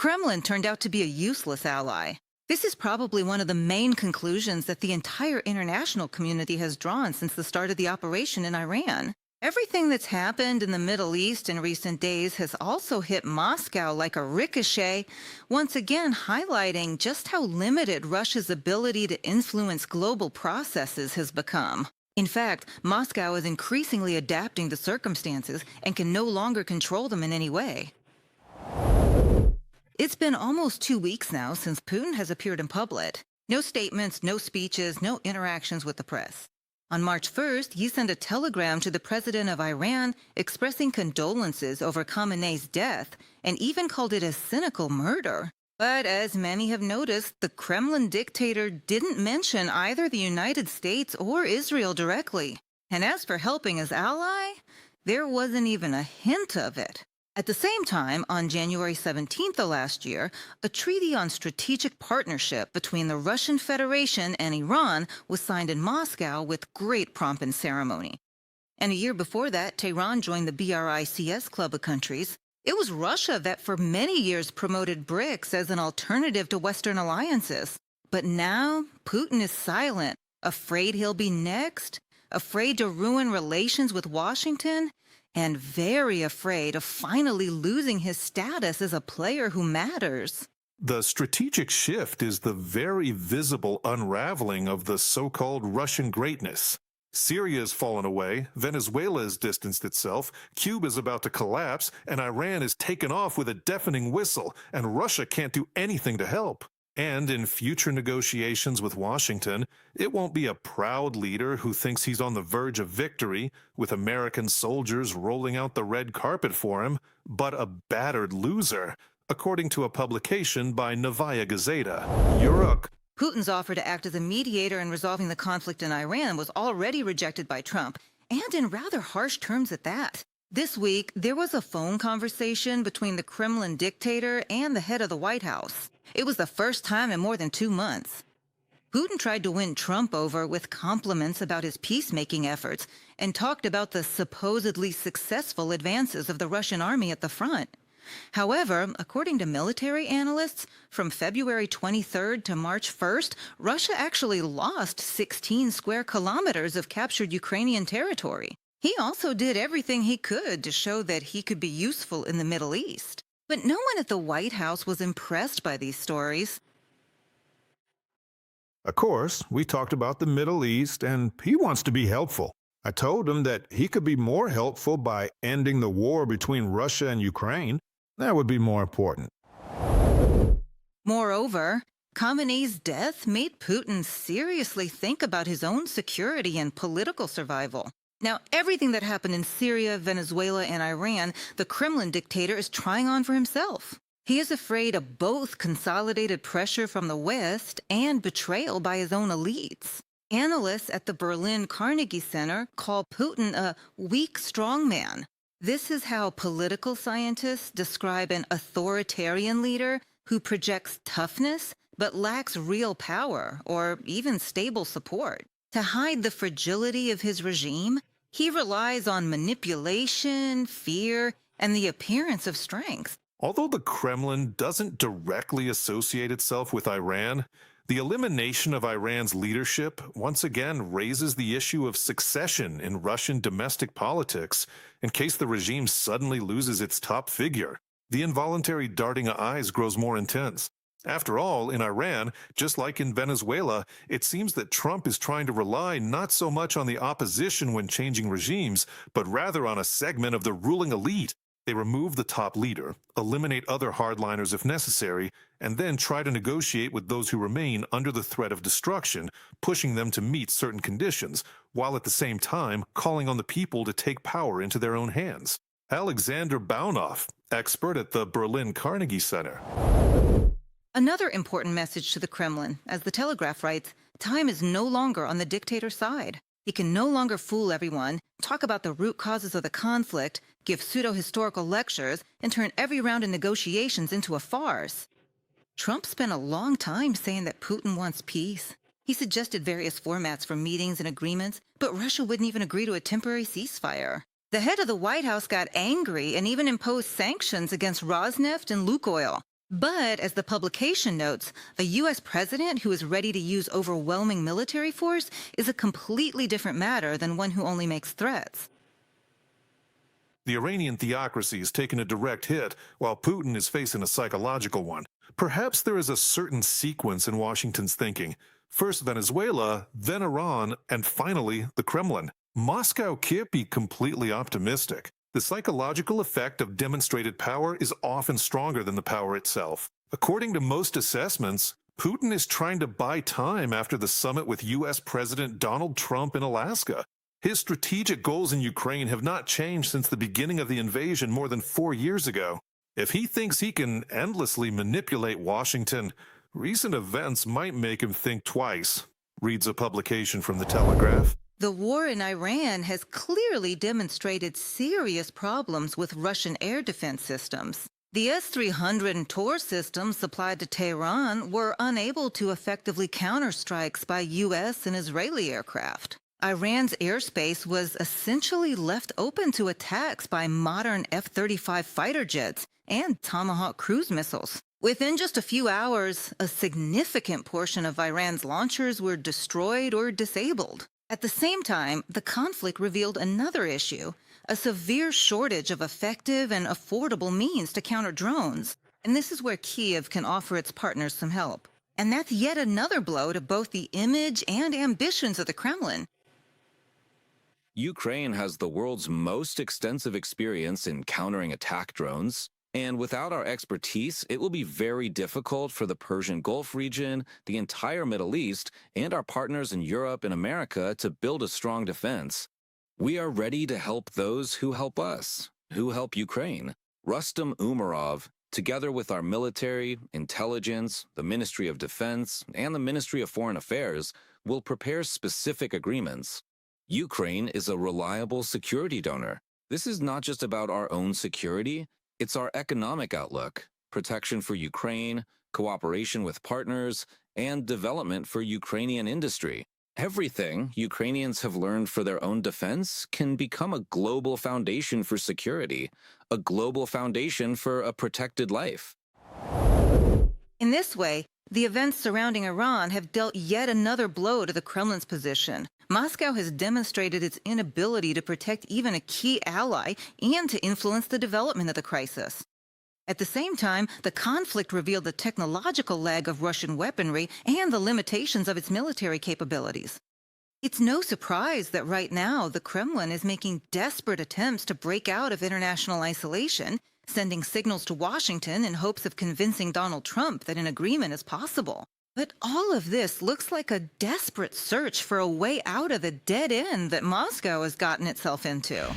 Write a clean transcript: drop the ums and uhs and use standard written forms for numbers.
Kremlin turned out to be a useless ally. This is probably one of the main conclusions that the entire international community has drawn since the start of the operation in Iran. Everything that's happened in the Middle East in recent days has also hit Moscow like a ricochet, once again highlighting just how limited Russia's ability to influence global processes has become. In fact, Moscow is increasingly adapting to circumstances and can no longer control them in any way. It's been almost 2 weeks now since Putin has appeared in public. No statements, no speeches, no interactions with the press. On March 1st, he sent a telegram to the president of Iran expressing condolences over Khamenei's death and even called it a cynical murder. But as many have noticed, the Kremlin dictator didn't mention either the United States or Israel directly. And as for helping his ally, there wasn't even a hint of it. At the same time, on January 17th of last year, a treaty on strategic partnership between the Russian Federation and Iran was signed in Moscow with great pomp and ceremony. And a year before that, Tehran joined the BRICS club of countries. It was Russia that for many years promoted BRICS as an alternative to Western alliances. But now, Putin is silent, afraid he'll be next, afraid to ruin relations with Washington, and very afraid of finally losing his status as a player who matters. The strategic shift is the very visible unraveling of the so-called Russian greatness. Syria has fallen away, Venezuela has distanced itself, Cuba is about to collapse, and Iran is taken off with a deafening whistle, and Russia can't do anything to help. And in future negotiations with Washington, it won't be a proud leader who thinks he's on the verge of victory, with American soldiers rolling out the red carpet for him, but a battered loser, according to a publication by Novaya Gazeta. Putin's offer to act as a mediator in resolving the conflict in Iran was already rejected by Trump, and in rather harsh terms at that. This week, there was a phone conversation between the Kremlin dictator and the head of the White House. It was the first time in more than 2 months. Putin tried to win Trump over with compliments about his peacemaking efforts and talked about the supposedly successful advances of the Russian army at the front. However, according to military analysts, from February 23rd to March 1st, Russia actually lost 16 square kilometers of captured Ukrainian territory. He also did everything he could to show that he could be useful in the Middle East. But no one at the White House was impressed by these stories. Of course, we talked about the Middle East, and he wants to be helpful. I told him that he could be more helpful by ending the war between Russia and Ukraine. That would be more important. Moreover, Khamenei's death made Putin seriously think about his own security and political survival. Now, everything that happened in Syria, Venezuela, and Iran, the Kremlin dictator is trying on for himself. He is afraid of both consolidated pressure from the West and betrayal by his own elites. Analysts at the Berlin Carnegie Center call Putin a weak strongman. This is how political scientists describe an authoritarian leader who projects toughness but lacks real power or even stable support. To hide the fragility of his regime, he relies on manipulation, fear, and the appearance of strength. Although the Kremlin doesn't directly associate itself with Iran, the elimination of Iran's leadership once again raises the issue of succession in Russian domestic politics in case the regime suddenly loses its top figure. The involuntary darting of eyes grows more intense. After all, in Iran, just like in Venezuela, it seems that Trump is trying to rely not so much on the opposition when changing regimes, but rather on a segment of the ruling elite. They remove the top leader, eliminate other hardliners if necessary, and then try to negotiate with those who remain under the threat of destruction, pushing them to meet certain conditions, while at the same time calling on the people to take power into their own hands. Alexander Baunoff, expert at the Berlin Carnegie Center. Another important message to the Kremlin, as the Telegraph writes, time is no longer on the dictator's side. He can no longer fool everyone, talk about the root causes of the conflict, give pseudo-historical lectures, and turn every round of negotiations into a farce. Trump spent a long time saying that Putin wants peace. He suggested various formats for meetings and agreements, but Russia wouldn't even agree to a temporary ceasefire. The head of the White House got angry and even imposed sanctions against Rosneft and Lukoil. But, as the publication notes, a U.S. president who is ready to use overwhelming military force is a completely different matter than one who only makes threats. The Iranian theocracy has taken a direct hit, while Putin is facing a psychological one. Perhaps there is a certain sequence in Washington's thinking. First Venezuela, then Iran, and finally the Kremlin. Moscow can't be completely optimistic. The psychological effect of demonstrated power is often stronger than the power itself. According to most assessments, Putin is trying to buy time after the summit with U.S. President Donald Trump in Alaska. His strategic goals in Ukraine have not changed since the beginning of the invasion more than 4 years ago. If he thinks he can endlessly manipulate Washington, recent events might make him think twice, reads a publication from The Telegraph. The war in Iran has clearly demonstrated serious problems with Russian air defense systems. The S-300 and Tor systems supplied to Tehran were unable to effectively counter strikes by U.S. and Israeli aircraft. Iran's airspace was essentially left open to attacks by modern F-35 fighter jets and Tomahawk cruise missiles. Within just a few hours, a significant portion of Iran's launchers were destroyed or disabled. At the same time, the conflict revealed another issue, a severe shortage of effective and affordable means to counter drones. And this is where Kyiv can offer its partners some help. And that's yet another blow to both the image and ambitions of the Kremlin. Ukraine has the world's most extensive experience in countering attack drones, and without our expertise, it will be very difficult for the Persian Gulf region, the entire Middle East, and our partners in Europe and America to build a strong defense. We are ready to help those who help us, who help Ukraine. Rustam Umarov, together with our military, intelligence, the Ministry of Defense, and the Ministry of Foreign Affairs, will prepare specific agreements. Ukraine is a reliable security donor. This is not just about our own security, it's our economic outlook, protection for Ukraine, cooperation with partners, and development for Ukrainian industry. Everything Ukrainians have learned for their own defense can become a global foundation for security, a global foundation for a protected life. In this way, the events surrounding Iran have dealt yet another blow to the Kremlin's position. Moscow has demonstrated its inability to protect even a key ally and to influence the development of the crisis. At the same time, the conflict revealed the technological lag of Russian weaponry and the limitations of its military capabilities. It's no surprise that right now the Kremlin is making desperate attempts to break out of international isolation, sending signals to Washington in hopes of convincing Donald Trump that an agreement is possible. But all of this looks like a desperate search for a way out of the dead end that Moscow has gotten itself into.